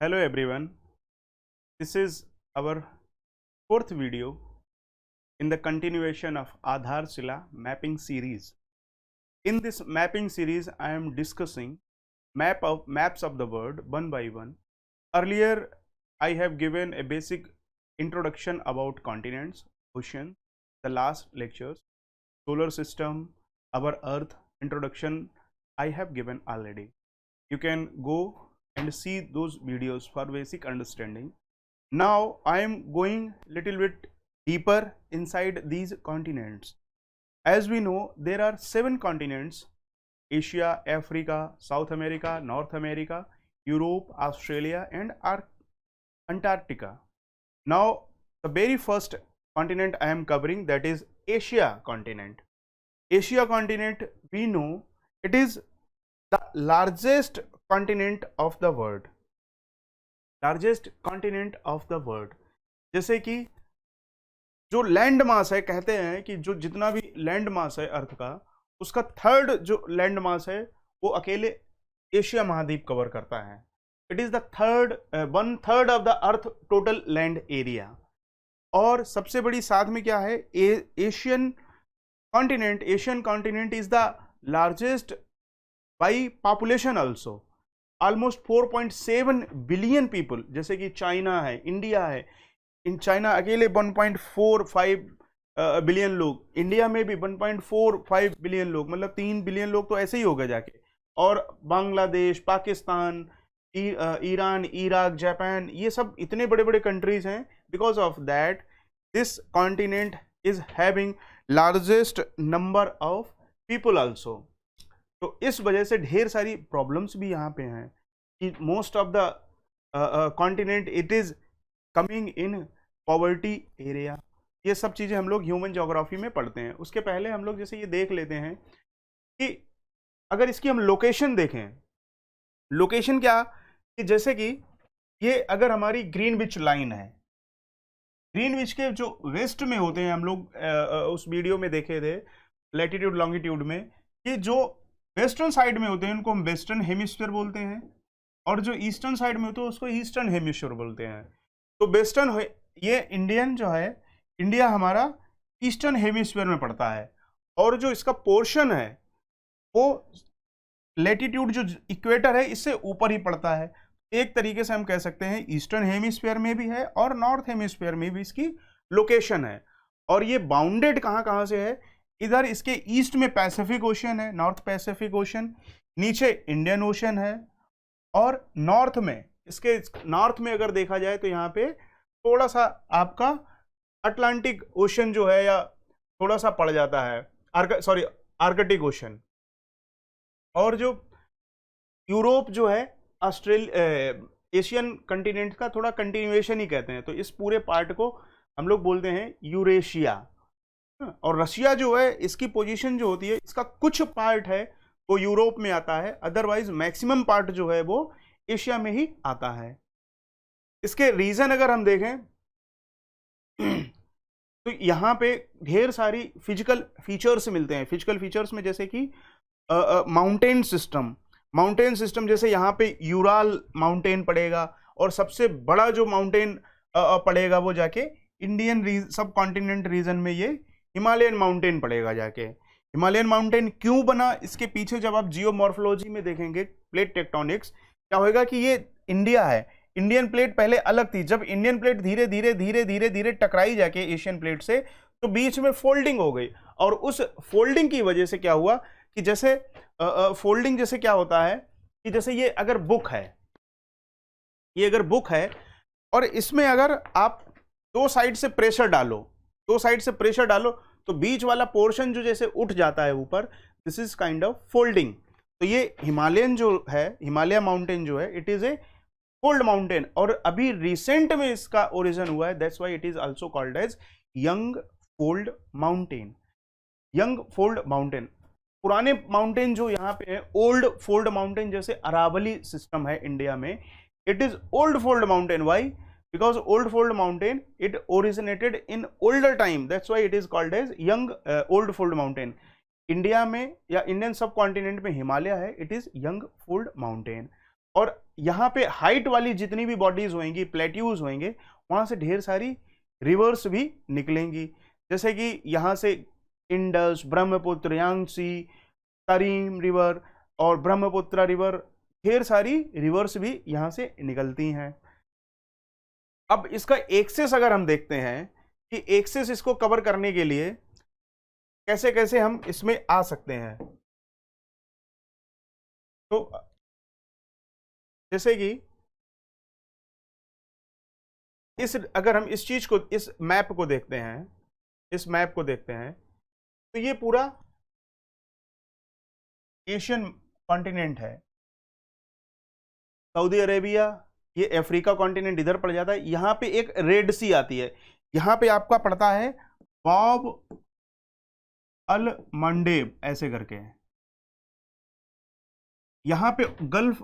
Hello everyone, this is our fourth video in the continuation of Aadhaar Shila mapping series. In this mapping series, I am discussing maps of the world one by one. Earlier, I have given a basic introduction about continents, oceans, the last lectures, solar system, our earth introduction I have given already. You can go and see those videos for basic understanding. Now I am going little bit deeper inside these continents. As we know, there are 7 continents: Asia, Africa, South America, North America, Europe, Australia and Antarctica. Now the very first continent I am covering, that is Asia continent. Asia continent, we know it is the largest continent of the world. Largest continent of the world. जैसे कि जो land mass है, कहते हैं कि जो जितना भी लैंड मास है अर्थ का, उसका थर्ड जो लैंड मास है वो अकेले एशिया महाद्वीप कवर करता है। It is the third 1/3 of the earth total land area. और सबसे बड़ी साथ में क्या है, Asian continent is the largest by population also, almost 4.7 billion people. जैसे कि चाइना है, इंडिया है, इन चाइना अकेले 1.45 बिलियन लोग, इंडिया में भी 1.45 बिलियन लोग, मतलब 3 बिलियन लोग तो ऐसे ही होगा जाके। और Bangladesh, Pakistan, Iran, Iraq, Japan, ये सब इतने बड़े बड़े कंट्रीज हैं। Because of that this continent is having largest number of people also. तो इस वजह से ढेर सारी प्रॉब्लम्स भी यहाँ पे हैं कि most of the continent it is coming in poverty area. ये सब चीज़ें हम लोग ह्यूमन ज्योग्राफी में पढ़ते हैं। उसके पहले हम लोग जैसे ये देख लेते हैं कि अगर इसकी हम लोकेशन देखें, लोकेशन क्या, कि जैसे कि ये अगर हमारी ग्रीनविच लाइन है, ग्रीनविच के जो वेस्ट में होते हैं, हम लोग उस वीडियो में देखे थे लैटिट्यूड लॉन्गिट्यूड में, कि जो वेस्टर्न साइड में होते हैं उनको हम वेस्टर्न हेमिस्फीयर बोलते हैं, और जो ईस्टर्न साइड में होते हैं उसको ईस्टर्न हेमिस्फीयर बोलते हैं। तो वेस्टर्न, ये इंडियन जो है, इंडिया हमारा ईस्टर्न हेमिस्फीयर में पड़ता है, और जो इसका पोर्शन है वो लैटिट्यूड जो इक्वेटर है इससे ऊपर ही पड़ता है। एक तरीके से हम कह सकते हैं ईस्टर्न हेमिस्फीयर में भी है और नॉर्थ हेमिस्फीयर में भी इसकी लोकेशन है। और ये बाउंडेड कहाँ से है, इधर इसके ईस्ट में पैसिफिक ओशन है, नॉर्थ पैसिफिक ओशन, नीचे इंडियन ओशन है, और नॉर्थ में, इसके नॉर्थ में अगर देखा जाए तो यहाँ पे थोड़ा सा आपका अटलांटिक ओशन जो है या थोड़ा सा पड़ जाता है, आर्कटिक ओशन। और जो यूरोप जो है एशियन कंटिनेंट का थोड़ा कंटिन्यूएशन ही कहते हैं, तो इस पूरे पार्ट को हम लोग बोलते हैं यूरेशिया। और रशिया जो है, इसकी पोजीशन जो होती है, इसका कुछ पार्ट है वो यूरोप में आता है, अदरवाइज मैक्सिमम पार्ट जो है वो एशिया में ही आता है। इसके रीजन अगर हम देखें तो यहाँ पे ढेर सारी फिजिकल फीचर्स मिलते हैं। फिजिकल फीचर्स में जैसे कि माउंटेन सिस्टम, जैसे यहाँ पे यूराल माउंटेन पड़ेगा, और सबसे बड़ा जो माउंटेन पड़ेगा वो जाके इंडियन सब कॉन्टिनेंट रीजन में ये हिमालयन माउंटेन पड़ेगा जाके। हिमालयन माउंटेन क्यों बना, इसके पीछे जब आप जियोमॉर्फोलॉजी में देखेंगे, प्लेट टेक्टोनिक्स, क्या होगा कि ये इंडिया है, इंडियन प्लेट पहले अलग थी, जब इंडियन प्लेट धीरे धीरे टकराई जाके एशियन प्लेट से, तो बीच में फोल्डिंग हो गई। और उस फोल्डिंग की वजह से क्या हुआ कि जैसे फोल्डिंग जैसे क्या होता है कि जैसे ये अगर बुक है, और इसमें अगर आप दो साइड से प्रेशर डालो तो बीच वाला पोर्शन जो जैसे उठ जाता है ऊपर, this is kind of folding. तो ये हिमालयन जो है, हिमालय माउंटेन जो है, it is a fold mountain, और अभी रिसेंट में इसका ओरिजिन हुआ है, that's why it is also called as young fold mountain. पुराने माउंटेन जो यहाँ पे है, ओल्ड फोल्ड माउंटेन, जैसे अरावली सिस्टम है इंडिया में, it is old fold mountain. Why? because old fold mountain, it originated in older time, that's why it is called as young old fold mountain. India में या Indian सब continent में हिमालय है, it is young fold mountain. और यहाँ पे height वाली जितनी भी बॉडीज होंगी, प्लेट्यूज होंगे, वहां से ढेर सारी रिवर्स भी निकलेंगी, जैसे कि यहाँ से इंडस, ब्रह्मपुत्र, यांगसी, तरीम रिवर और ब्रह्मपुत्र रिवर, ढेर सारी रिवर्स भी यहाँ से निकलती हैं। अब इसका एक्सेस अगर हम देखते हैं कि एक्सेस इसको कवर करने के लिए कैसे कैसे हम इसमें आ सकते हैं, तो जैसे कि अगर हम इस चीज को, इस मैप को देखते हैं, इस मैप को देखते हैं, तो ये पूरा एशियन कॉन्टिनेंट है। सऊदी अरेबिया, ये अफ्रीका कॉन्टिनेंट इधर पड़ जाता है। यहाँ पे एक रेड सी आती है, यहाँ पे आपका पड़ता है बाब अल मंडेब ऐसे करके। यहाँ पे गल्फ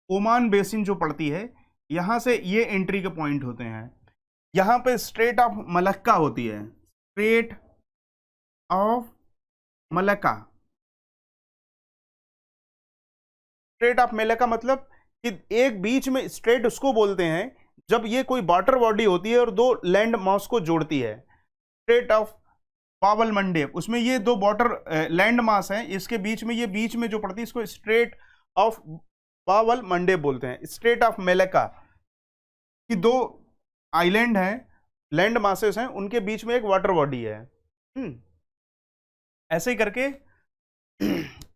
ओमान बेसिन जो पड़ती है, यहाँ से ये एंट्री के पॉइंट होते हैं। यहाँ पे स्ट्रेट ऑफ मलक्का होती है, straight of Malacca. Straight of Malacca मतलब कि एक बीच में स्ट्रेट उसको बोलते हैं जब ये कोई वाटर बॉडी होती है और दो लैंड मास को जोड़ती है। स्ट्रेट ऑफ बाब अल मंडेब, उसमें ये दो वाटर लैंड मास हैं, इसके बीच में, ये बीच में जो पड़ती है इसको स्ट्रेट ऑफ बाब अल मंडेब बोलते हैं। स्ट्रेट ऑफ मलक्का कि दो आइलैंड हैं, लैंड मासेस हैं, उनके बीच में एक वाटर बॉडी है। ऐसे ही करके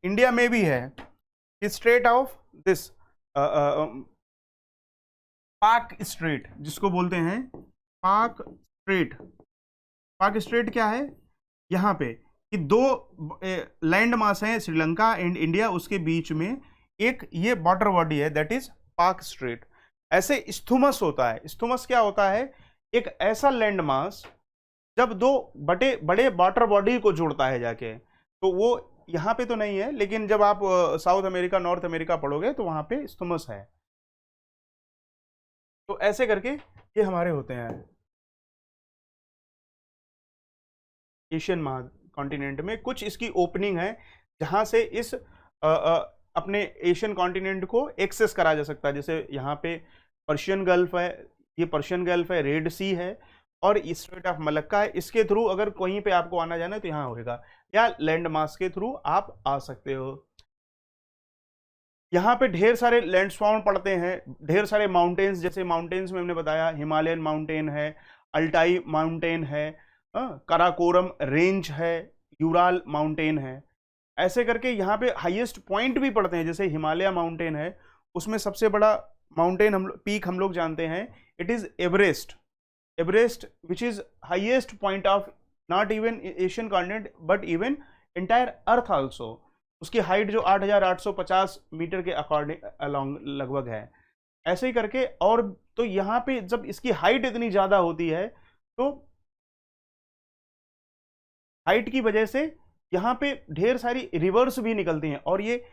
इंडिया में भी है स्ट्रेट ऑफ दिस पाक स्ट्रेट, जिसको बोलते हैं पाक स्ट्रेट। पाक स्ट्रेट क्या है, यहाँ पे कि दो लैंड मास हैं, श्रीलंका एंड इंडिया, उसके बीच में एक ये वाटर बॉडी है, दैट इज पाक स्ट्रेट। ऐसे इस्थुमस होता है। इस्थुमस क्या होता है, एक ऐसा लैंड मास जब दो बड़े वाटर बॉडी को जोड़ता है जाके। तो वो यहाँ पे तो नहीं है, लेकिन जब आप साउथ अमेरिका, नॉर्थ अमेरिका पढ़ोगे तो वहां पे इस्थुमस है। तो ऐसे करके ये हमारे होते हैं एशियन कॉन्टिनेंट में। कुछ इसकी ओपनिंग है जहां से इस अपने एशियन कॉन्टिनेंट को एक्सेस करा जा सकता है। जैसे यहाँ पे पर्शियन गल्फ है, ये पर्शियन गल्फ है, रेड सी है और स्ट्रेट ऑफ मलक्का है। इसके थ्रू अगर कहीं पे आपको आना जाना है तो यहाँ होगा, या लैंड मास के थ्रू आप आ सकते हो। यहाँ पे ढेर सारे लैंडस्फॉर्म पड़ते हैं, ढेर सारे माउंटेन्स, जैसे माउंटेन्स में हमने बताया हिमालयन माउंटेन है, अल्टाई माउंटेन है, कराकोरम रेंज है, यूराल माउंटेन है। ऐसे करके यहाँ पे हाईएस्ट पॉइंट भी पड़ते हैं, जैसे हिमालय माउंटेन है, उसमें सबसे बड़ा माउंटेन पीक हम लोग जानते हैं, it is Everest. Everest which is highest point of not even Asian continent but even entire earth also. उसकी हाइट जो 8,850 मीटर के अकॉर्डिंग अलोंग लगभग है। ऐसे ही करके, और तो यहाँ पे जब इसकी हाइट इतनी ज्यादा होती है तो हाइट की वजह से यहाँ पे ढेर सारी रिवर्स भी निकलती हैं, और ये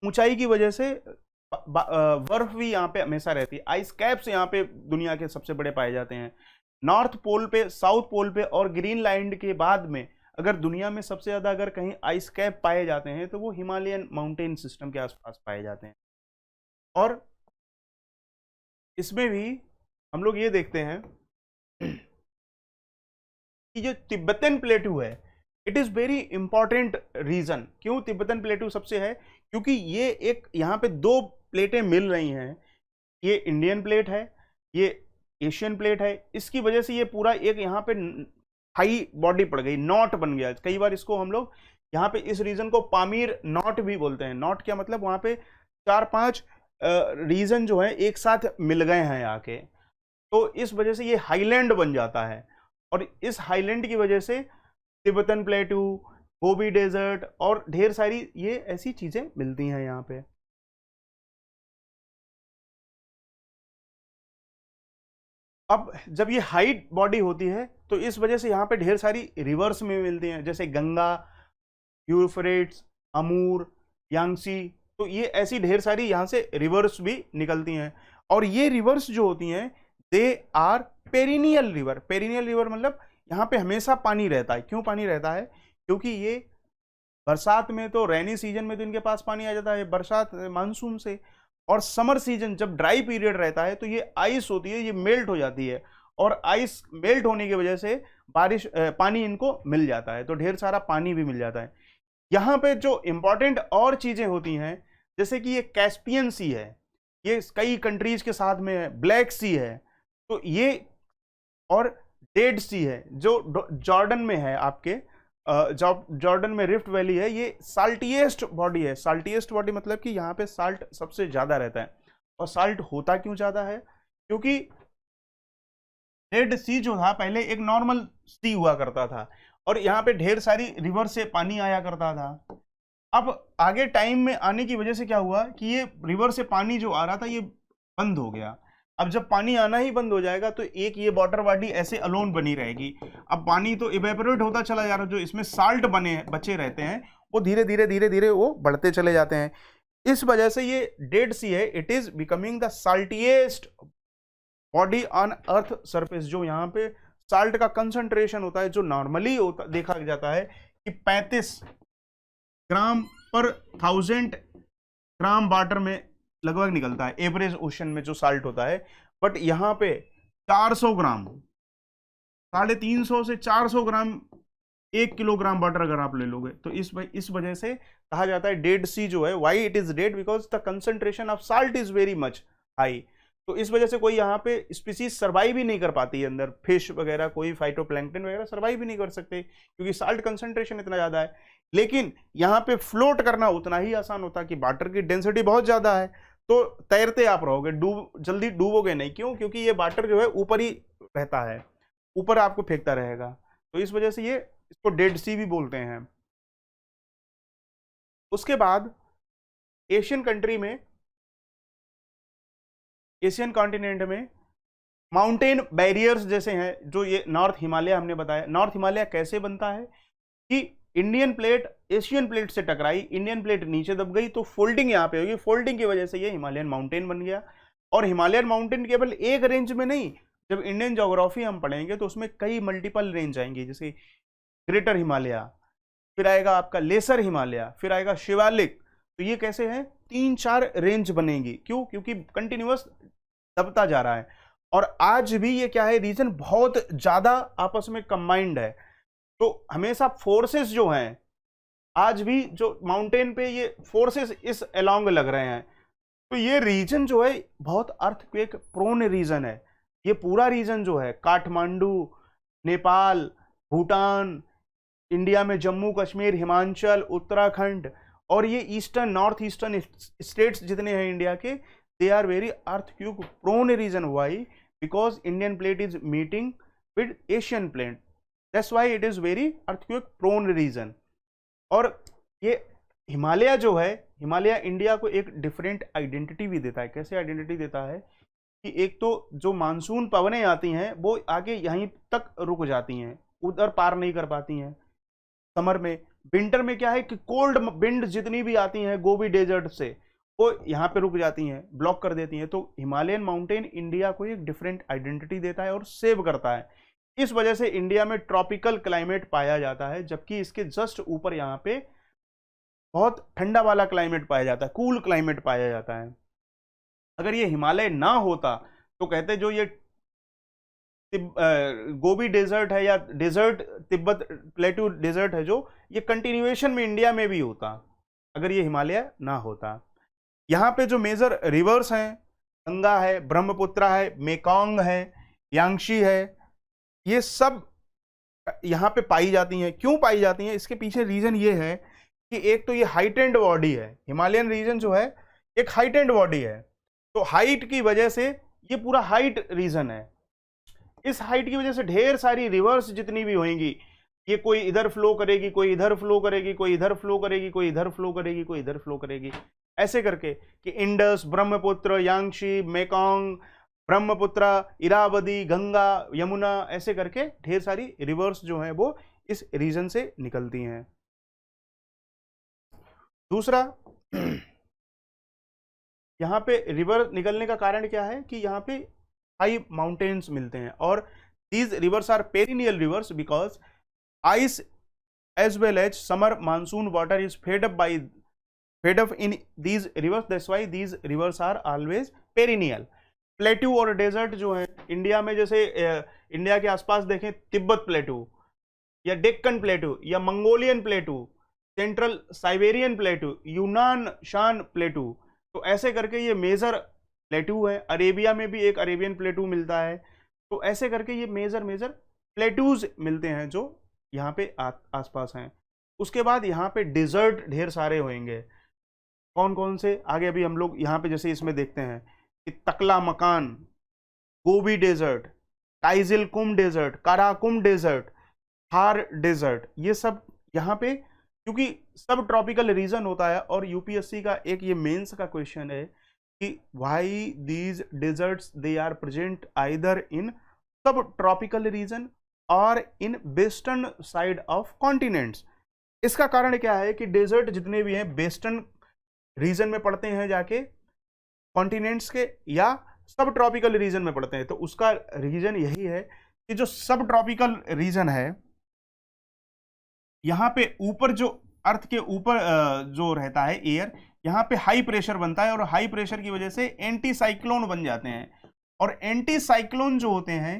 ऊंचाई की वजह से बर्फ भी यहाँ पे हमेशा रहती है। आइस कैप्स यहाँ पे दुनिया के सबसे बड़े पाए जाते हैं। नॉर्थ पोल पे, साउथ पोल पे और ग्रीनलैंड के बाद में अगर दुनिया में सबसे ज्यादा अगर कहीं आइस कैप पाए जाते हैं तो वो हिमालयन माउंटेन सिस्टम के आसपास पाए जाते हैं। और इसमें भी हम लोग ये देखते हैं कि जो तिब्बतन प्लेटू है, it is very important region. क्यों तिब्बतन प्लेटू सबसे है, क्योंकि ये एक यहाँ पे दो प्लेटें मिल रही हैं, ये इंडियन प्लेट है, ये एशियन प्लेट है। इसकी वजह से ये पूरा एक यहाँ पे हाई बॉडी पड़ गई, नॉट बन गया। कई बार इसको हम लोग यहाँ पे इस रीजन को पामीर नॉट भी बोलते हैं। नॉट क्या मतलब, वहां पे 4-5 रीजन जो है एक साथ मिल गए हैं आके, तो इस वजह से ये हाईलैंड बन जाता है। और इस हाईलैंड की वजह से तिब्बतन प्लेटू, गोबी डेजर्ट और ढेर सारी ये ऐसी चीजें मिलती हैं यहाँ पे। अब जब ये हाइट बॉडी होती है तो इस वजह से यहाँ पे ढेर सारी रिवर्स में मिलती हैं, जैसे गंगा, यूफ्रेट्स, अमूर, यांगसी। तो ये ऐसी ढेर सारी यहाँ से रिवर्स भी निकलती हैं। और ये रिवर्स जो होती हैं they are perennial river. Perennial river मतलब यहाँ पे हमेशा पानी रहता है। क्यों पानी रहता है, क्योंकि ये बरसात में तो, रेनी सीजन में तो इनके पास पानी आ जाता है, बरसात मानसून से, और समर सीजन जब ड्राई पीरियड रहता है तो ये आइस होती है, ये मेल्ट हो जाती है, और आइस मेल्ट होने की वजह से बारिश पानी इनको मिल जाता है, तो ढेर सारा पानी भी मिल जाता है। यहाँ पे जो इंपॉर्टेंट और चीजें होती हैं, जैसे कि ये कैस्पियन सी है, ये कई कंट्रीज के साथ में है, ब्लैक सी है, तो ये, और डेड सी है जो जॉर्डन में है, आपके जॉर्डन में रिफ्ट वैली है, ये साल्टिएस्ट बॉडी है। साल्टिएस्ट बॉडी मतलब कि यहाँ पे साल्ट सबसे ज्यादा रहता है। और साल्ट होता क्यों ज्यादा है? क्योंकि डेड सी जो था पहले एक नॉर्मल सी हुआ करता था, और यहाँ पे ढेर सारी रिवर से पानी आया करता था। अब आगे टाइम में आने की वजह से क्या हुआ कि ये रिवर से पानी जो आ रहा था ये बंद हो गया। अब जब पानी आना ही बंद हो जाएगा तो एक ये वाटर बॉडी ऐसे अलोन बनी रहेगी। अब पानी तो इवेपोरेट होता चला जा रहा है, जो इसमें साल्ट बचे रहते हैं वो धीरे धीरे धीरे धीरे वो बढ़ते चले जाते हैं। इस वजह से ये डेड सी है, it is becoming the saltiest body on earth surface. जो यहाँ पे साल्ट का कंसंट्रेशन होता है, जो नॉर्मली होता देखा जाता है कि 35 ग्राम पर 1000 ग्राम वाटर में लगभग निकलता है, एवरेज ओशन में जो साल्ट होता है, बट यहाँ पे 400 ग्राम, 350 से 400 ग्राम 1 किलोग्राम वाटर अगर आप ले लोगे तो इस वजह से कहा जाता है डेड सी जो है, why it is dead, because the concentration of salt is very much high. तो इस वजह से कोई यहाँ पे स्पीसीज सर्वाइव ही नहीं कर पाती है, अंदर फिश वगैरह, कोई फाइटोप्लैंक्टन वगैरह सर्वाइव ही नहीं कर सकते, क्योंकि साल्ट कंसंट्रेशन इतना ज्यादा है। लेकिन यहाँ पे फ्लोट करना उतना ही आसान होता है कि वाटर की डेंसिटी बहुत ज्यादा है, तो तैरते आप रहोगे, जल्दी डूबोगे नहीं। क्यों? क्योंकि ये वाटर जो है ऊपर ही रहता है, ऊपर आपको फेंकता रहेगा, तो इस वजह से ये इसको डेड सी भी बोलते हैं। उसके बाद एशियन कंट्री में, एशियन कॉन्टिनेंट में माउंटेन बैरियर्स जैसे हैं, जो ये नॉर्थ हिमालय हमने बताया। नॉर्थ हिमालय कैसे बनता है कि इंडियन प्लेट एशियन प्लेट से टकराई, इंडियन प्लेट नीचे दब गई, तो फोल्डिंग यहाँ पे होगी, फोल्डिंग की वजह से ये हिमालयन माउंटेन बन गया। और हिमालयन माउंटेन केवल एक रेंज में नहीं, जब इंडियन ज्योग्राफी हम पढ़ेंगे तो उसमें कई मल्टीपल रेंज आएंगे, जैसे ग्रेटर हिमालय, फिर आएगा आपका लेसर हिमालय, फिर आएगा शिवालिक। तो ये कैसे है, 3-4 रेंज बनेंगी। क्यों? क्योंकि कंटिन्यूअस दबता जा रहा है। और आज भी ये क्या है, रीजन बहुत ज्यादा आपस में कंबाइंड है, तो हमेशा फोर्सेस जो हैं, आज भी जो माउंटेन पे ये फोर्सेस इस अलोंग लग रहे हैं, तो ये रीजन जो है बहुत अर्थक्वेक प्रोन रीजन है। ये पूरा रीजन जो है, काठमांडू, नेपाल, भूटान, इंडिया में जम्मू कश्मीर, हिमाचल, उत्तराखंड, और ये ईस्टर्न नॉर्थ ईस्टर्न स्टेट्स जितने हैं इंडिया के, they are very earthquake prone region. Why? Because Indian plate is meeting with Asian plate, that's why it is very earthquake prone region. और ये हिमालय जो है, हिमालय इंडिया को एक डिफरेंट आइडेंटिटी भी देता है। कैसे आइडेंटिटी देता है कि एक तो जो मानसून पवनें आती हैं वो आगे यहीं तक रुक जाती हैं, उधर पार नहीं कर पाती हैं समर में। विंटर में क्या है कि कोल्ड विंड जितनी भी आती हैं गोबी डेजर्ट से, वो यहाँ पे रुक जाती हैं, ब्लॉक कर देती हैं। तो हिमालयन माउंटेन इंडिया को एक डिफरेंट आइडेंटिटी देता है और सेव करता है। इस वजह से इंडिया में ट्रॉपिकल क्लाइमेट पाया जाता है, जबकि इसके जस्ट ऊपर यहाँ पे बहुत ठंडा वाला क्लाइमेट पाया जाता है, कूल क्लाइमेट पाया जाता है। अगर ये हिमालय ना होता तो कहते जो ये गोबी डेजर्ट है या डेजर्ट तिब्बत प्लेट्यू डेजर्ट है, जो ये कंटिन्यूएशन में इंडिया में भी होता अगर ये हिमालय ना होता। यहाँ पे जो मेजर रिवर्स हैं, गंगा है, ब्रह्मपुत्र है, मेकोंग है, यांगशी है, ये सब यहाँ पे पाई जाती हैं। क्यों पाई जाती हैं? इसके पीछे रीजन ये है कि एक तो ये हाइट एंड बॉडी है, हिमालयन रीजन जो है एक हाइट एंड बॉडी है, तो हाइट की वजह से ये पूरा हाइट रीजन है। इस हाइट की वजह से ढेर सारी रिवर्स जितनी भी होंगी, ये कोई इधर फ्लो करेगी, कोई इधर फ्लो करेगी, कोई इधर फ्लो करेगी, कोई इधर फ्लो करेगी, कोई इधर फ्लो करेगी, ऐसे करके कि इंडस, ब्रह्मपुत्र, यांगशी, मेकोंग, ब्रह्मपुत्र, इरावदी, गंगा, यमुना, ऐसे करके ढेर सारी रिवर्स जो हैं वो इस रीजन से निकलती हैं। दूसरा, यहाँ पे रिवर निकलने का कारण क्या है कि यहाँ पे हाई माउंटेन्स मिलते हैं, और these rivers are perennial rivers because ice as well as summer monsoon water is fed up by fed up in these rivers, that's why these rivers are always perennial. Plateau और desert जो है India में, जैसे India के आसपास देखें Tibet plateau या Deccan plateau या Mongolian plateau, central Siberian plateau, यूनान शान प्लेट्यू, तो ऐसे करके ये मेजर प्लेट्यू है। अरेबिया में भी एक अरेबियन प्लेट्यू मिलता है। तो ऐसे करके ये मेजर मेजर प्लेट्यूज मिलते हैं जो यहाँ पे आसपास हैं। उसके बाद यहाँ पे डिजर्ट ढेर सारे होंगे। कौन कौन से, आगे अभी हम लोग यहाँ पे जैसे इसमें देखते हैं कि तकला मकान, गोबी desert, Kyzyl Kum desert, Karakum desert, Thar desert, ये सब यहाँ पे, क्योंकि सब ट्रॉपिकल रीजन होता है। और यूपीएससी का एक ये मेंस का क्वेश्चन है कि why these deserts they are present either in subtropical region और in western side of continents. इसका कारण क्या है कि डेजर्ट जितने भी हैं वेस्टर्न रीजन में पड़ते हैं जाके कॉन्टिनेंट्स के, या सब ट्रॉपिकल रीजन में पड़ते हैं। तो उसका रीजन यही है कि जो सब ट्रॉपिकल रीजन है यहाँ पे ऊपर, जो अर्थ के ऊपर जो रहता है एयर, यहाँ पे हाई प्रेशर बनता है और हाई प्रेशर की वजह से एंटी साइक्लोन बन जाते हैं। और एंटी साइक्लोन जो होते हैं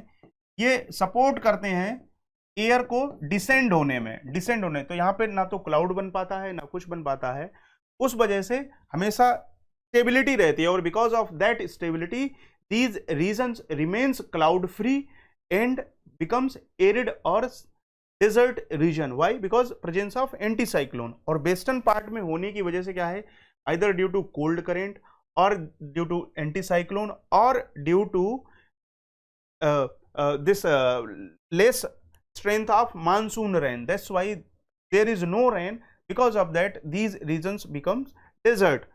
ये सपोर्ट करते हैं एयर को डिसेंड होने। तो यहाँ पे ना तो क्लाउड बन पाता है ना कुछ बन पाता है, उस वजह से हमेशा स्टेबिलिटी रहती है। और because of that stability these regions remains cloud free and becomes arid और desert region. Why? Because presence of anticyclone. और वेस्टर्न पार्ट में होने की वजह से क्या है, either due to cold current और ड्यू टू एंटी साइक्लोन और due to this less strength of monsoon rain, that's why there is no rain, because of that these regions becomes desert।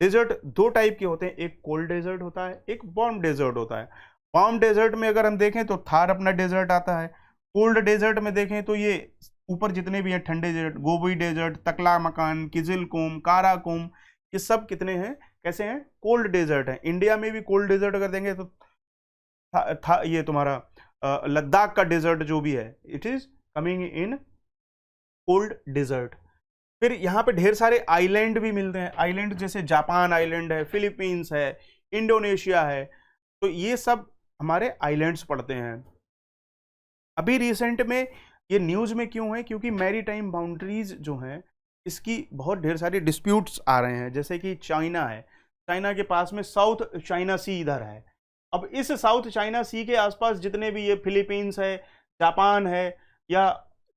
Desert दो टाइप के होते हैं, एक cold desert होता है, एक वार्म डेजर्ट होता है। वार्म डेजर्ट में अगर हम देखें तो थार अपना डेजर्ट आता है। कोल्ड डेजर्ट में देखें तो ये ऊपर जितने भी हैं ठंडे डेजर्ट, गोबी डेजर्ट, तकला मकान, किजिलकुम, काराकुम, ये सब कितने हैं, कैसे हैं, कोल्ड डेजर्ट हैं। इंडिया में भी कोल्ड डेजर्ट अगर देंगे तो ये तुम्हारा लद्दाख का डेजर्ट जो भी है, it is coming in cold desert. फिर यहाँ पे ढेर सारे आइलैंड भी मिलते हैं। आइलैंड जैसे जापान आइलैंड है, फिलीपींस है, इंडोनेशिया है, तो ये सब हमारे आइलैंड्स पड़ते हैं। अभी रिसेंट में ये न्यूज में क्यों है, क्योंकि मैरीटाइम बाउंड्रीज जो हैं इसकी बहुत ढेर सारी डिस्प्यूट्स आ रहे हैं। जैसे कि चाइना है, चाइना के पास में साउथ चाइना सी इधर है। अब इस साउथ चाइना सी के आसपास जितने भी ये फिलीपींस है, जापान है, या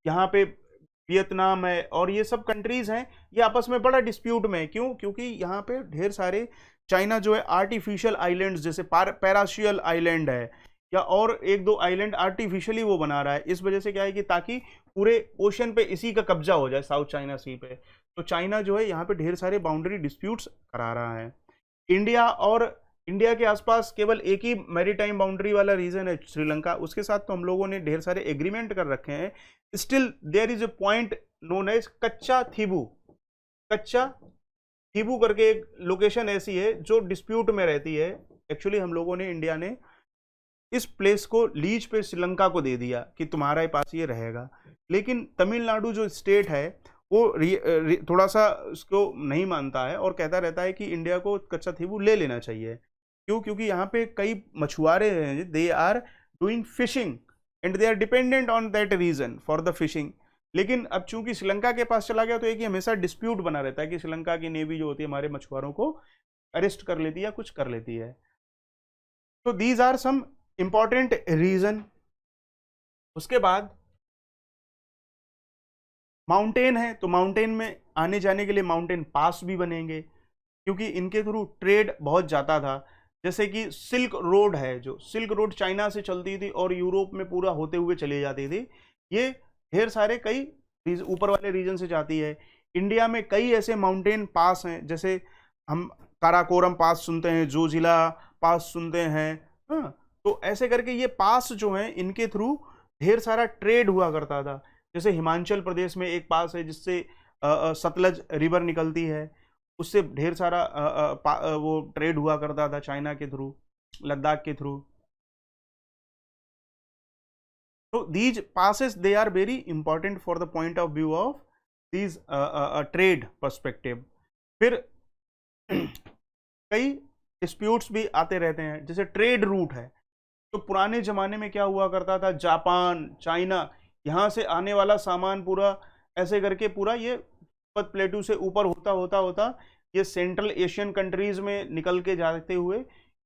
यहाँ पे वियतनाम है, और ये सब कंट्रीज हैं, ये आपस में बड़ा डिस्प्यूट में है। क्यों? क्योंकि यहाँ पे ढेर सारे चाइना जो है आर्टिफिशियल आइलैंड्स, जैसे पैराशियल आइलैंड है या और एक दो आइलैंड आर्टिफिशियली वो बना रहा है। इस वजह से क्या है कि ताकि पूरे ओशन पे इसी का कब्जा हो जाए, साउथ चाइना सी पे। तो चाइना जो है यहाँ पे ढेर सारे बाउंड्री डिस्प्यूट्स करा रहा है। इंडिया के आसपास केवल एक ही मैरीटाइम बाउंड्री वाला रीजन है, श्रीलंका। उसके साथ तो हम लोगों ने ढेर सारे एग्रीमेंट कर रखे हैं। Still there is a point known as Katchatheevu. कच्चा थीबू करके एक लोकेशन ऐसी है जो डिस्प्यूट में रहती है। एक्चुअली हम लोगों ने, इंडिया ने इस प्लेस को लीज पे श्रीलंका को दे दिया कि तुम्हारे पास ये रहेगा, लेकिन तमिलनाडु जो स्टेट है वो थोड़ा सा उसको नहीं मानता है और कहता रहता है कि इंडिया को कच्चा थीबू ले लेना चाहिए। क्यों? क्योंकि यहाँ पे कई मछुआरे हैं, they are doing fishing and they are dependent on that region for the fishing. लेकिन अब चूंकि श्रीलंका के पास चला गया तो एक ही हमेशा डिस्प्यूट बना रहता है कि श्रीलंका की नेवी जो होती है हमारे मछुआरों को अरेस्ट कर लेती है या कुछ कर लेती है। तो these are some important region. उसके बाद माउंटेन है, तो माउंटेन में आने जाने के लिए माउंटेन पास भी बनेंगे, क्योंकि इनके थ्रू ट्रेड बहुत जाता था। जैसे कि सिल्क रोड है, जो सिल्क रोड चाइना से चलती थी और यूरोप में पूरा होते हुए चली जाती थी, ये ढेर सारे कई ऊपर वाले रीजन से जाती है। इंडिया में कई ऐसे माउंटेन पास हैं, जैसे हम काराकोरम पास सुनते हैं, जोजिला पास सुनते हैं, हाँ। तो ऐसे करके ये पास जो हैं इनके थ्रू ढेर सारा ट्रेड हुआ करता था। जैसे हिमाचल प्रदेश में एक पास है जिससे सतलज रिवर निकलती है, उससे ढेर सारा वो ट्रेड हुआ करता था चाइना के थ्रू, लद्दाख के थ्रू। तो these passes they are very important for the point of view of these trade perspective. फिर कई डिस्प्यूट्स भी आते रहते हैं, जैसे ट्रेड रूट है। तो पुराने जमाने में क्या हुआ करता था, जापान, चाइना, यहाँ से आने वाला सामान पूरा ऐसे करके पूरा ये पद प्लेटू से ऊपर होता होता होता ये सेंट्रल एशियन कंट्रीज में निकल के जाते हुए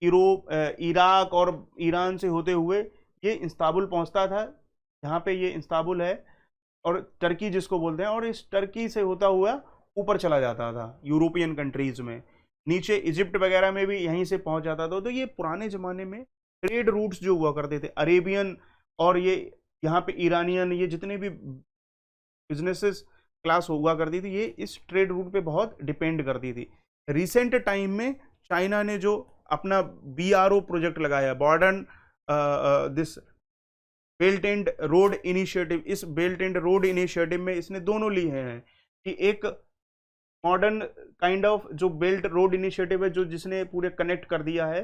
यूरोप, इराक और ईरान से होते हुए ये इस्तांबुल पहुंचता था। यहाँ पे ये इस्तांबुल है और टर्की जिसको बोलते हैं, और इस टर्की से होता हुआ ऊपर चला जाता था यूरोपियन कंट्रीज में, नीचे इजिप्ट वगैरह में भी यहीं से पहुंच जाता था। तो ये पुराने जमाने में ट्रेड रूट्स जो हुआ करते थे, अरेबियन और ये यहाँ पे ईरानियन, ये जितने भी बिजनेसेस क्लास हुआ करती थी, ये इस ट्रेड रूट पे बहुत डिपेंड करती थी। रिसेंट टाइम में चाइना ने जो अपना BRO प्रोजेक्ट लगाया, border this belt and road initiative, इस बेल्ट एंड रोड इनिशिएटिव में इसने दोनों लिए हैं कि एक मॉडर्न काइंड ऑफ जो बेल्ट रोड इनिशिएटिव है, जो जिसने पूरे कनेक्ट कर दिया है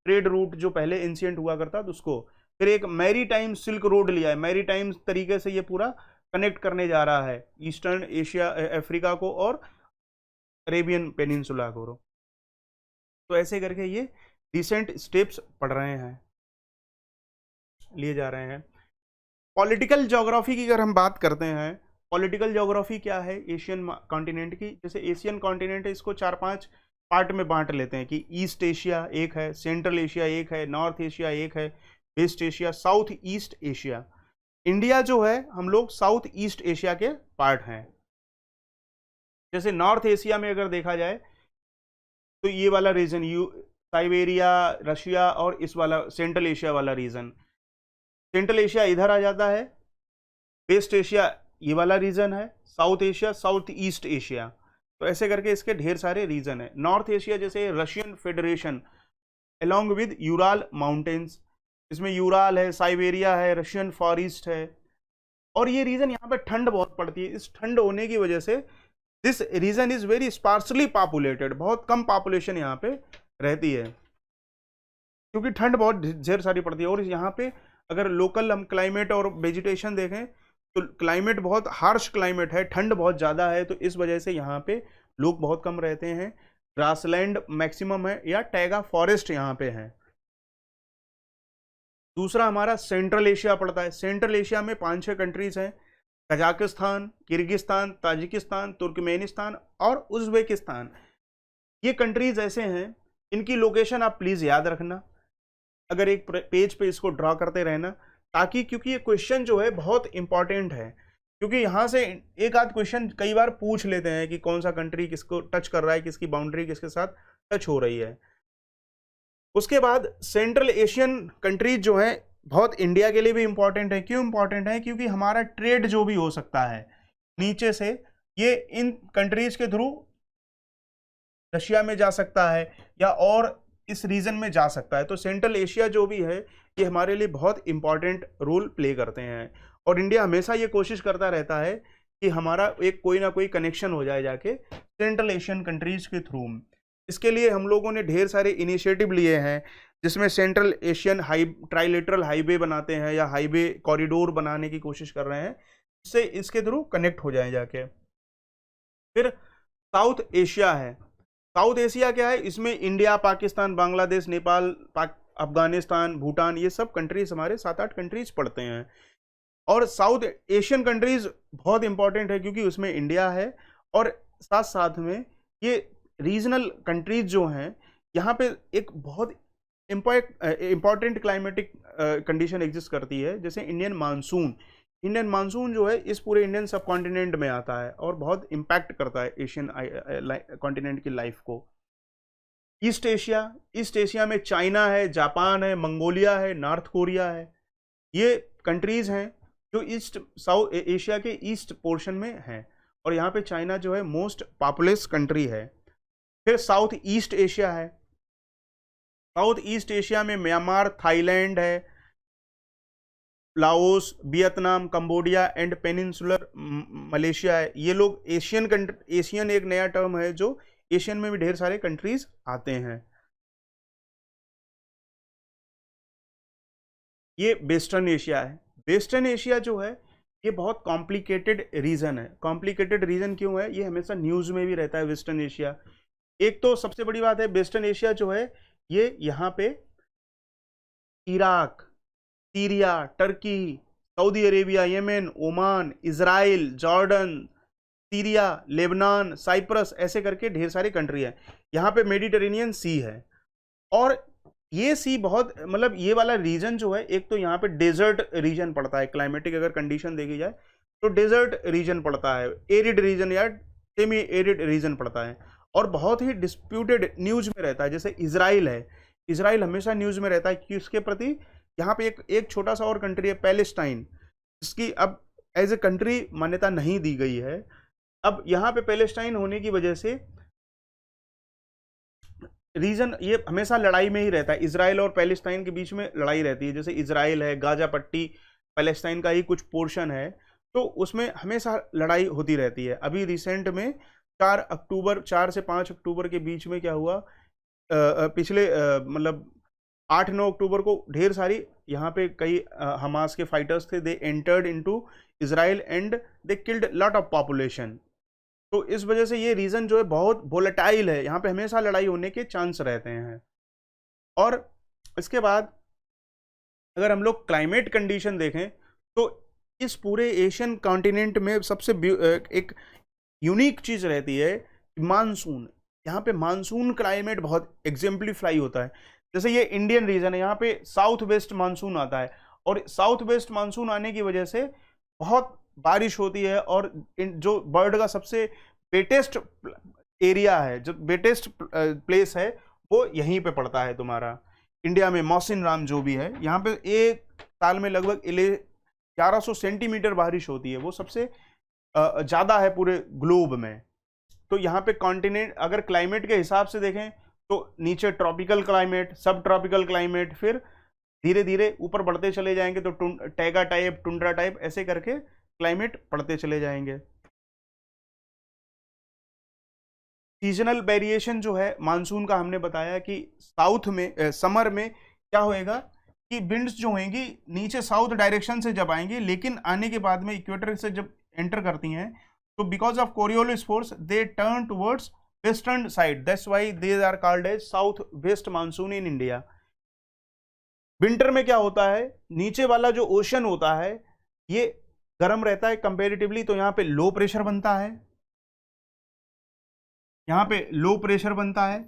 ट्रेड रूट जो पहले एंशिएंट हुआ करता था उसको, फिर एक मैरी टाइम सिल्क रोड लिया है, मैरी टाइम तरीके से ये पूरा कनेक्ट करने जा रहा है ईस्टर्न एशिया, अफ्रीका को और अरेबियन पेनिनसुला को। तो ऐसे करके ये रिसेंट स्टेप्स पढ़ रहे हैं, लिए जा रहे हैं। पॉलिटिकल ज्योग्राफी की अगर हम बात करते हैं, पॉलिटिकल ज्योग्राफी क्या है एशियन कॉन्टिनेंट की, जैसे एशियन कॉन्टिनेंट है, इसको 4-5 पार्ट में बांट लेते हैं कि ईस्ट एशिया एक है, सेंट्रल एशिया एक है, नॉर्थ एशिया एक है, West Asia, South East Asia. India जो है हम लोग साउथ ईस्ट एशिया के पार्ट हैं। जैसे नॉर्थ एशिया में अगर देखा जाए तो ये वाला रीजन साइबेरिया, रशिया और इस वाला सेंट्रल एशिया वाला रीजन, सेंट्रल एशिया इधर आ जाता है, वेस्ट एशिया ये वाला रीजन है, south Asia South East Asia. तो ऐसे करके इसके ढेर सारे रीजन है। नॉर्थ एशिया जैसे Russian federation along with Ural mountains, इसमें यूराल है, साइबेरिया है, रशियन फॉरेस्ट है। और ये रीजन यहाँ पे ठंड बहुत पड़ती है, इस ठंड होने की वजह से this region is very sparsely populated, बहुत कम पॉपुलेशन यहाँ पे रहती है क्योंकि ठंड बहुत ढेर सारी पड़ती है। और यहाँ पे अगर लोकल हम क्लाइमेट और वेजिटेशन देखें तो क्लाइमेट बहुत हार्श क्लाइमेट है, ठंड बहुत ज़्यादा है, तो इस वजह से यहाँ पे लोग बहुत कम रहते हैं। ग्रासलैंड मैक्सिमम है या टैगा फॉरेस्ट यहाँ पे है। दूसरा हमारा सेंट्रल एशिया पड़ता है। सेंट्रल एशिया में 5-6 कंट्रीज हैं, कजाकिस्तान, किर्गिस्तान, ताजिकिस्तान, तुर्कमेनिस्तान और उज्बेकिस्तान। ये कंट्रीज ऐसे हैं, इनकी लोकेशन आप प्लीज़ याद रखना, अगर एक पेज पे इसको ड्रॉ करते रहना, ताकि क्योंकि ये क्वेश्चन जो है बहुत इंपॉर्टेंट है, क्योंकि यहाँ से एक आध क्वेश्चन कई बार पूछ लेते हैं कि कौन सा कंट्री किसको टच कर रहा है, किसकी बाउंड्री किसके साथ टच हो रही है। उसके बाद सेंट्रल एशियन कंट्रीज जो है बहुत इंडिया के लिए भी इंपॉर्टेंट है। क्यों इंपॉर्टेंट है? क्योंकि हमारा ट्रेड जो भी हो सकता है नीचे से, ये इन कंट्रीज के थ्रू रशिया में जा सकता है या और इस रीजन में जा सकता है। तो सेंट्रल एशिया जो भी है ये हमारे लिए बहुत इंपॉर्टेंट रोल प्ले करते हैं, और इंडिया हमेशा ये कोशिश करता रहता है कि हमारा एक कोई ना कोई कनेक्शन हो जाए जाके सेंट्रल एशियन कंट्रीज के थ्रू। इसके लिए हम लोगों ने ढेर सारे इनिशिएटिव लिए हैं, जिसमें सेंट्रल एशियन ट्राइलेटरल हाईवे बनाते हैं या हाईवे कॉरिडोर बनाने की कोशिश कर रहे हैं, इससे इसके थ्रू कनेक्ट हो जाए जाके। फिर साउथ एशिया है। साउथ एशिया क्या है? इसमें इंडिया, पाकिस्तान, बांग्लादेश, नेपाल, अफगानिस्तान, भूटान, ये सब कंट्रीज हमारे 7-8 कंट्रीज पड़ते हैं। और साउथ एशियन कंट्रीज बहुत इंपॉर्टेंट है क्योंकि उसमें इंडिया है, और साथ साथ में ये रीजनल कंट्रीज जो हैं यहाँ पे एक बहुत इम्पॉर्टेंट क्लाइमेटिक कंडीशन एग्जिस्ट करती है, जैसे इंडियन मानसून जो है इस पूरे इंडियन सब कॉन्टिनेंट में आता है और बहुत इम्पैक्ट करता है एशियन कॉन्टिनेंट की लाइफ को। ईस्ट एशिया में चाइना है, जापान है, मंगोलिया है, नॉर्थ कोरिया है, ये कंट्रीज हैं जो साउथ एशिया के ईस्ट पोर्शन में हैं, और यहाँ पे चाइना जो है मोस्ट पॉपुलस कंट्री है। फिर साउथ ईस्ट एशिया है। साउथ ईस्ट एशिया में म्यांमार, थाईलैंड है, Laos, Vietnam, Cambodia and peninsular Malaysia है। ये लोग एशियन एक नया टर्म है जो एशियन में भी ढेर सारे कंट्रीज आते हैं। ये वेस्टर्न एशिया है। वेस्टर्न एशिया जो है ये बहुत कॉम्प्लिकेटेड रीजन है। कॉम्प्लिकेटेड रीजन क्यों है? ये हमेशा न्यूज़ में भी रहता है वेस्टर्न एशिया। एक तो सबसे बड़ी बात है, वेस्टर्न एशिया जो है ये यहाँ पे Iraq, Syria, Turkey, Saudi Arabia, Yemen, Oman, Israel, Jordan, Syria, Lebanon, Cyprus, ऐसे करके ढेर सारी कंट्री है। यहाँ पे मेडिटेरेनियन सी है, और ये सी बहुत, मतलब ये वाला रीजन जो है, एक तो यहाँ पे डेजर्ट रीजन पड़ता है, क्लाइमेटिक अगर कंडीशन देखी जाए तो डेजर्ट रीजन पड़ता है, एरिड रीजन या सेमी एरिड रीजन पड़ता है, और बहुत ही डिस्प्यूटेड न्यूज में रहता है। जैसे इजराइल है, इजराइल हमेशा न्यूज में रहता है कि उसके प्रति यहाँ पे एक छोटा सा और कंट्री है पैलेस्टाइन, जिसकी अब एज ए कंट्री मान्यता नहीं दी गई है। अब यहाँ पे पैलेस्टाइन होने की वजह से रीजन ये हमेशा लड़ाई में ही रहता है, इसराइल और पैलेस्टाइन के बीच में लड़ाई रहती है। जैसे इसराइल है, गाजा पट्टी पैलेस्टाइन का ही कुछ पोर्शन है, तो उसमें हमेशा लड़ाई होती रहती है। अभी रिसेंट में 4 से 5 अक्टूबर के बीच में क्या हुआ, पिछले मतलब 8-9 अक्टूबर को ढेर सारी यहाँ पे कई हमास के फाइटर्स थे, they entered into Israel and they killed lot of population. तो इस वजह से ये रीजन जो है बहुत वोलेटाइल है, यहाँ पे हमेशा लड़ाई होने के चांस रहते हैं। और इसके बाद अगर हम लोग क्लाइमेट कंडीशन देखें तो इस पूरे एशियन कॉन्टिनेंट में सबसे एक यूनिक चीज रहती है मानसून। यहाँ पे मानसून क्लाइमेट बहुत एग्जेम्पलीफाई होता है। जैसे ये इंडियन रीजन है, यहाँ पे साउथ वेस्ट मानसून आता है, और साउथ वेस्ट मानसून आने की वजह से बहुत बारिश होती है, और जो वर्ल्ड का सबसे वेटेस्ट एरिया है, जो वेटेस्ट प्लेस है, वो यहीं पे पड़ता है तुम्हारा इंडिया में। मौसिन राम जो भी है, यहाँ पे एक साल में लगभग 1100 सेंटीमीटर बारिश होती है, वो सबसे ज़्यादा है पूरे ग्लोब में। तो यहाँ पे कॉन्टिनेंट अगर क्लाइमेट के हिसाब से देखें तो नीचे ट्रॉपिकल क्लाइमेट, सब ट्रॉपिकल क्लाइमेट, फिर धीरे धीरे ऊपर बढ़ते चले जाएंगे तो टैगा टाइप, टुंड्रा टाइप, ऐसे करके क्लाइमेट पढ़ते चले जाएंगे। सीजनल वेरिएशन जो है मानसून का, हमने बताया कि साउथ में समर में क्या होएगा कि विंड्स जो होंगी नीचे साउथ डायरेक्शन से जब आएंगी, लेकिन आने के बाद में इक्वेटर से जब एंटर करती हैं तो because of Coriolis force they turn towards western side, that's why they are called as south west monsoon in India. Winter में क्या होता है, नीचे वाला जो ओशन होता है ये गर्म रहता है कंपेरेटिवली, तो यहाँ पे लो प्रेशर बनता है, यहाँ पे लो प्रेशर बनता है।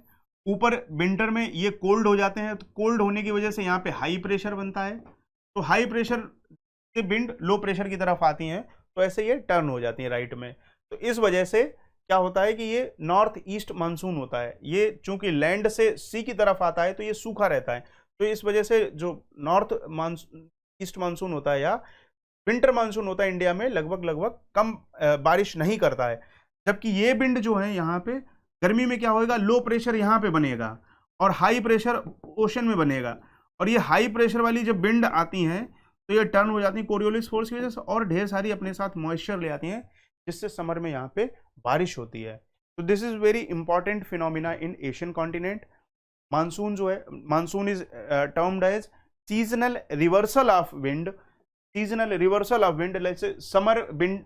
ऊपर विंटर में ये कोल्ड हो जाते हैं, तो कोल्ड होने की वजह से यहाँ पे हाई प्रेशर बनता है, तो हाई प्रेशर से विंड लो प्रेशर की तरफ आती हैं, तो ऐसे ये टर्न हो जाती है राइट में। तो इस वजह से क्या होता है कि ये नॉर्थ ईस्ट मानसून होता है। ये चूंकि लैंड से सी की तरफ आता है तो ये सूखा रहता है, तो इस वजह से जो नॉर्थ ईस्ट मानसून होता है या विंटर मानसून होता है इंडिया में लगभग कम बारिश नहीं करता है। जबकि ये विंड जो है यहाँ पे गर्मी में क्या होएगा, लो प्रेशर यहाँ पे बनेगा और हाई प्रेशर ओशन में बनेगा, और ये हाई प्रेशर वाली जब विंड आती हैं तो ये टर्न हो जाती है कोरियोलिस फोर्स की वजह से, और ढेर सारी अपने साथ मॉइस्चर ले आती हैं, जिससे समर में यहाँ पे बारिश होती है। तो this is very important phenomena in Asian continent. Monsoon जो है, monsoon is termed as seasonal reversal of wind. Seasonal reversal of wind, जैसे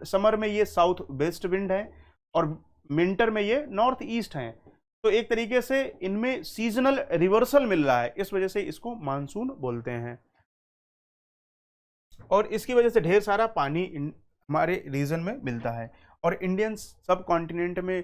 समर में ये साउथ वेस्ट विंड है और विंटर में ये नॉर्थ ईस्ट है, तो एक तरीके से इनमें सीजनल रिवर्सल मिल रहा है, इस वजह से इसको मानसून बोलते हैं। और इसकी वजह से ढेर सारा पानी हमारे रीजन में मिलता है। और इंडियन सब कॉन्टिनेंट में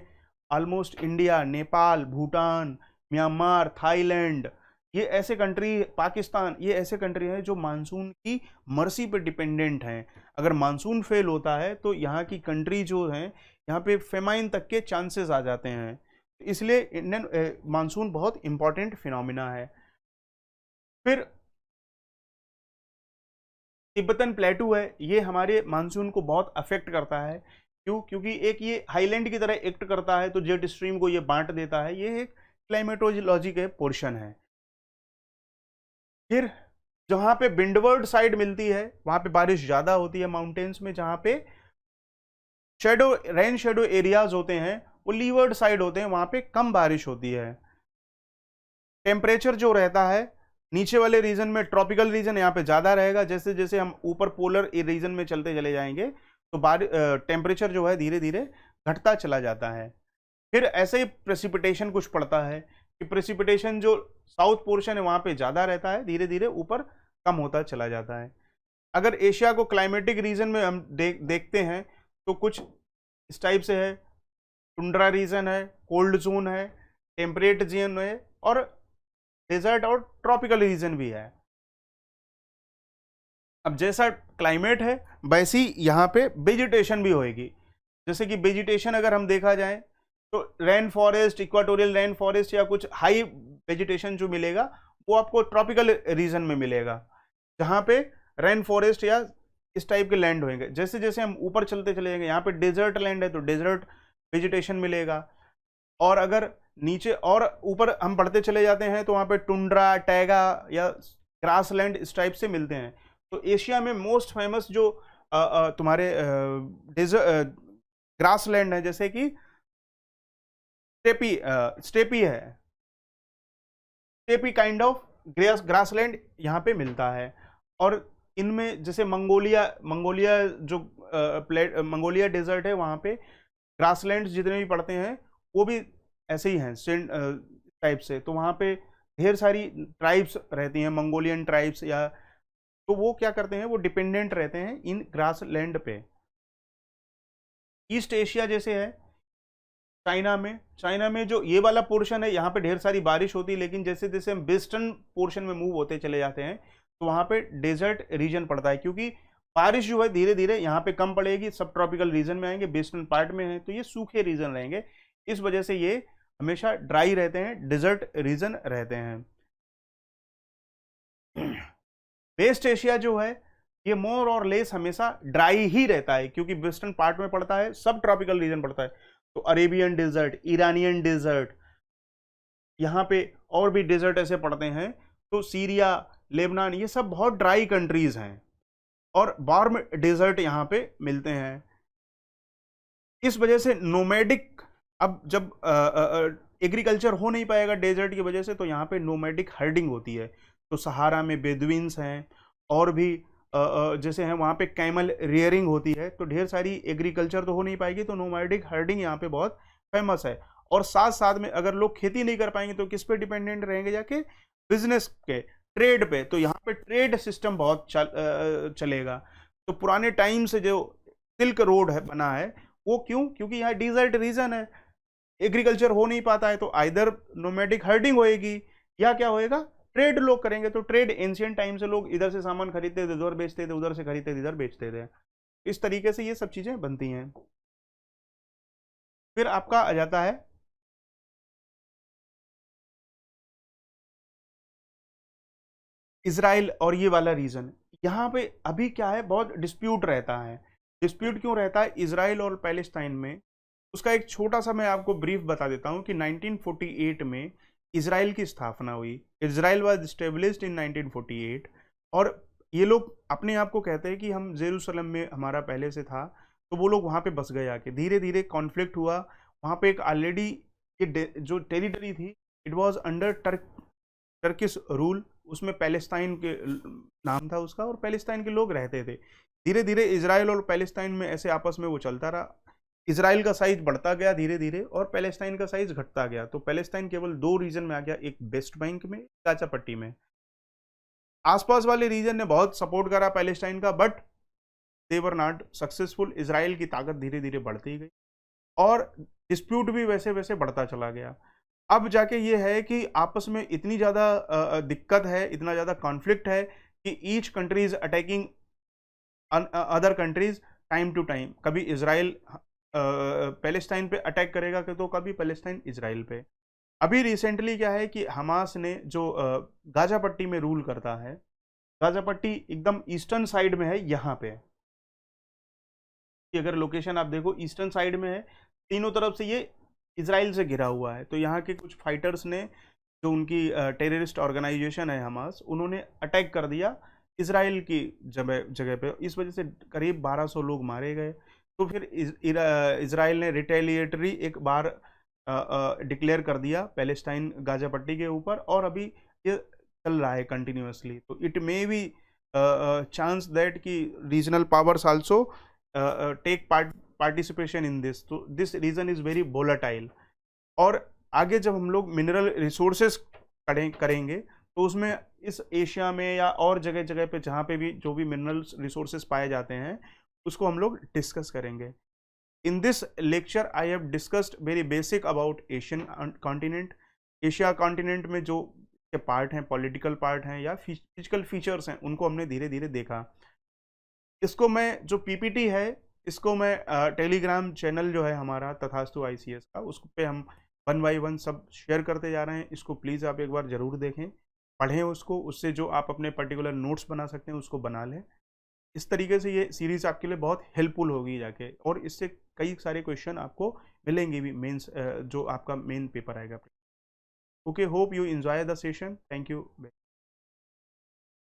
almost India, Nepal, Bhutan, Myanmar, Thailand, ये ऐसे कंट्री, पाकिस्तान, ये ऐसे कंट्री हैं जो मानसून की मर्सी पे डिपेंडेंट हैं। अगर मानसून फेल होता है तो यहाँ की कंट्री जो है, यहाँ पे फेमाइन तक के चांसेस आ जाते हैं। इसलिए इंडियन मानसून बहुत इंपॉर्टेंट फिनोमिना है। फिर तिब्बतन प्लेटू है, ये हमारे मानसून को बहुत अफेक्ट करता है। क्यों? क्योंकि एक ये हाईलैंड की तरह एक्ट करता है, तो जेट स्ट्रीम को ये बांट देता है, ये एक क्लाइमेटोलॉजी के पोर्शन है। फिर जहाँ पे विंडवर्ड साइड मिलती है वहाँ पे बारिश ज़्यादा होती है माउंटेन्स में, जहाँ पे रेन शेडो एरियाज होते हैं वो लीवर्ड साइड होते हैं, वहाँ पे कम बारिश होती है। टेम्परेचर जो रहता है नीचे वाले रीजन में ट्रॉपिकल रीजन यहाँ पे ज़्यादा रहेगा, जैसे जैसे हम ऊपर पोलर रीजन में चलते चले जाएंगे तो टेम्परेचर जो है धीरे धीरे घटता चला जाता है। फिर ऐसे ही प्रेसिपिटेशन कुछ पड़ता है कि प्रेसिपिटेशन जो साउथ पोर्शन है वहाँ पे ज़्यादा रहता है, धीरे धीरे ऊपर कम होता चला जाता है। अगर एशिया को क्लाइमेटिक रीजन में हम देखते हैं तो कुछ इस टाइप से है, टुंड्रा रीजन है, कोल्ड जोन है, टेम्परेट जोन है और डेजर्ट और ट्रॉपिकल रीजन भी है। अब जैसा क्लाइमेट है वैसी यहाँ पे वेजिटेशन भी होएगी। जैसे कि वेजिटेशन अगर हम देखा जाए तो rain forest, equatorial rain forest या कुछ हाई वेजिटेशन जो मिलेगा वो आपको ट्रॉपिकल रीजन में मिलेगा, जहाँ पे रेन फॉरेस्ट या इस टाइप के लैंड होंगे। जैसे जैसे हम ऊपर चलते चले जाएंगे, यहाँ पे डेजर्ट लैंड है तो डेजर्ट वेजिटेशन मिलेगा, और अगर नीचे और ऊपर हम बढ़ते चले जाते हैं तो वहाँ पे टुंड्रा, टैगा या ग्रास लैंड इस टाइप से मिलते हैं। तो एशिया में मोस्ट फेमस जो तुम्हारे ग्रास लैंड है जैसे कि स्टेपी है, steppe kind of grass land यहाँ पे मिलता है। और इनमें जैसे मंगोलिया जो मंगोलिया डेजर्ट है वहाँ पे ग्रासलैंड जितने भी पड़ते हैं वो भी ऐसे ही हैं टाइप से। तो वहाँ पे ढेर सारी ट्राइब्स रहती हैं, मंगोलियन ट्राइब्स, या तो वो क्या करते हैं, वो डिपेंडेंट रहते हैं इन ग्रासलैंड पे। ईस्ट एशिया जैसे है चाइना में जो ये वाला पोर्शन है यहाँ पे ढेर सारी बारिश होती है, लेकिन जैसे जैसे हम वेस्टर्न पोर्शन में मूव होते चले जाते हैं तो वहाँ पे डेजर्ट रीजन पड़ता है, क्योंकि बारिश जो है धीरे धीरे यहाँ पे कम पड़ेगी, सब ट्रॉपिकल रीजन में आएंगे, वेस्टर्न पार्ट में है तो ये सूखे रीजन रहेंगे, इस वजह से ये हमेशा ड्राई रहते हैं, डेजर्ट रीजन रहते हैं। वेस्ट एशिया जो है ये मोर और लेस हमेशा ड्राई ही रहता है, क्योंकि वेस्टर्न पार्ट में पड़ता है, सब ट्रॉपिकल रीजन पड़ता है। तो अरेबियन डेजर्ट, ईरानियन डेजर्ट, यहाँ पे और भी डेजर्ट ऐसे पड़ते हैं, तो सीरिया, लेबनान, ये सब बहुत ड्राई कंट्रीज हैं और वार्म डेजर्ट यहाँ पे मिलते हैं। इस वजह से नोमैडिक, अब जब एग्रीकल्चर हो नहीं पाएगा डेजर्ट की वजह से, तो यहाँ पे नोमैडिक हर्डिंग होती है। तो सहारा में बेदुइन्स हैं और भी जैसे हैं, वहाँ पे कैमल रियरिंग होती है, तो ढेर सारी एग्रीकल्चर तो हो नहीं पाएगी, तो नोमैडिक हर्डिंग यहाँ पे बहुत फेमस है। और साथ साथ में अगर लोग खेती नहीं कर पाएंगे तो किस पे डिपेंडेंट रहेंगे, जाके बिजनेस के, ट्रेड पे। तो यहाँ पे ट्रेड सिस्टम बहुत चलेगा। तो पुराने टाइम से जो सिल्क रोड है बना है वो क्यों, क्योंकि यहाँ डिजर्ट रीजन है, एग्रीकल्चर हो नहीं पाता है, तो आइदर नोमैडिक हर्डिंग होएगी या क्या होएगा, ट्रेड लोग करेंगे। तो ट्रेड एंशियंट टाइम से लोग इधर से सामान खरीदते थे, उधर बेचते थे, उधर से खरीदते थे, इधर बेचते थे। इस तरीके से ये सब चीजें बनती हैं। फिर आपका आ जाता है इजराइल और ये वाला रीजन। यहाँ पे अभी क्या है, बहुत डिस्प्यूट रहता है। डिस्प्यूट क्यों रहता है इजराइल और पैलेस्टाइन में, उसका एक छोटा सा मैं आपको ब्रीफ बता देता हूँ कि 1948 में इजराइल की स्थापना हुई। इजराइल वाज एस्टेब्लिश्ड इन 1948, और ये लोग अपने आप को कहते हैं कि हम जेरूसलम में हमारा पहले से था, तो वो लोग वहाँ पे बस गए आके। धीरे धीरे कॉन्फ्लिक्ट हुआ वहाँ पे, एक ऑलरेडी ये जो टेरिटरी थी it was under Turkish rule, उसमें पैलेस्टाइन के नाम था उसका, और पैलेस्टाइन के लोग रहते थे। धीरे धीरे इजराइल और पैलेस्टाइन में ऐसे आपस में वो चलता रहा। इजराइल का साइज बढ़ता गया धीरे धीरे और पैलेस्टाइन का साइज घटता गया। तो पैलेस्टाइन केवल दो रीजन में आ गया, एक वेस्ट बैंक में, गाजा पट्टी में। आसपास वाले रीजन ने बहुत सपोर्ट करा पैलेस्टाइन का, but they were not successful. Israel की ताकत धीरे धीरे बढ़ती गई और डिस्प्यूट भी वैसे वैसे बढ़ता चला गया। अब जाके ये है कि आपस में इतनी ज़्यादा दिक्कत है, इतना ज़्यादा कॉन्फ्लिक्ट है कि each country is attacking other countries time to time. कभी इजराइल पैलेस्टाइन पे अटैक करेगा तो कभी पैलेस्टाइन इजराइल पे। अभी रिसेंटली क्या है कि हमास ने जो गाजा पट्टी में रूल करता है, गाजा पट्टी एकदम ईस्टर्न साइड में है, यहाँ पे अगर लोकेशन आप देखो ईस्टर्न साइड में है, तीनों तरफ से ये इजराइल से घिरा हुआ है। तो यहाँ के कुछ फाइटर्स ने, जो उनकी टेररिस्ट ऑर्गेनाइजेशन है हमास, उन्होंने अटैक कर दिया इजराइल की जगह पे। इस वजह से करीब 1200 लोग मारे गए। तो फिर इजराइल ने रिटेलिएटरी एक बार डिक्लेयर कर दिया पैलेस्टाइन गाजा पट्टी के ऊपर, और अभी ये चल रहा है कंटिन्यूअसली, तो it may be chance that कि regional powers also take participation in this, तो this region is very volatile. और आगे जब हम लोग मिनरल रिसोर्सेस करेंगे तो उसमें इस एशिया में या और जगह जगह पे जहाँ पे भी जो भी मिनरल रिसोर्सेस पाए जाते हैं उसको हम लोग डिस्कस करेंगे। In this lecture I have discussed very basic about Asian continent. Asia continent में जो के पार्ट हैं, पॉलिटिकल पार्ट हैं या फिजिकल फीचर्स हैं, उनको हमने धीरे धीरे देखा। इसको मैं जो पीपीटी है इसको मैं टेलीग्राम चैनल जो है हमारा तथास्तु आईसीएस का, उस पे हम 1 बाय 1 सब शेयर करते जा रहे हैं। इसको प्लीज़ आप एक बार ज़रूर देखें, पढ़ें उसको, उससे जो आप अपने पर्टिकुलर नोट्स बना सकते हैं उसको बना लें। इस तरीके से ये सीरीज़ आपके लिए बहुत हेल्पफुल होगी जाके, और इससे कई सारे क्वेश्चन आपको मिलेंगे भी मेंस, जो आपका मेन पेपर आएगा। Okay, hope you enjoy the session, thank you.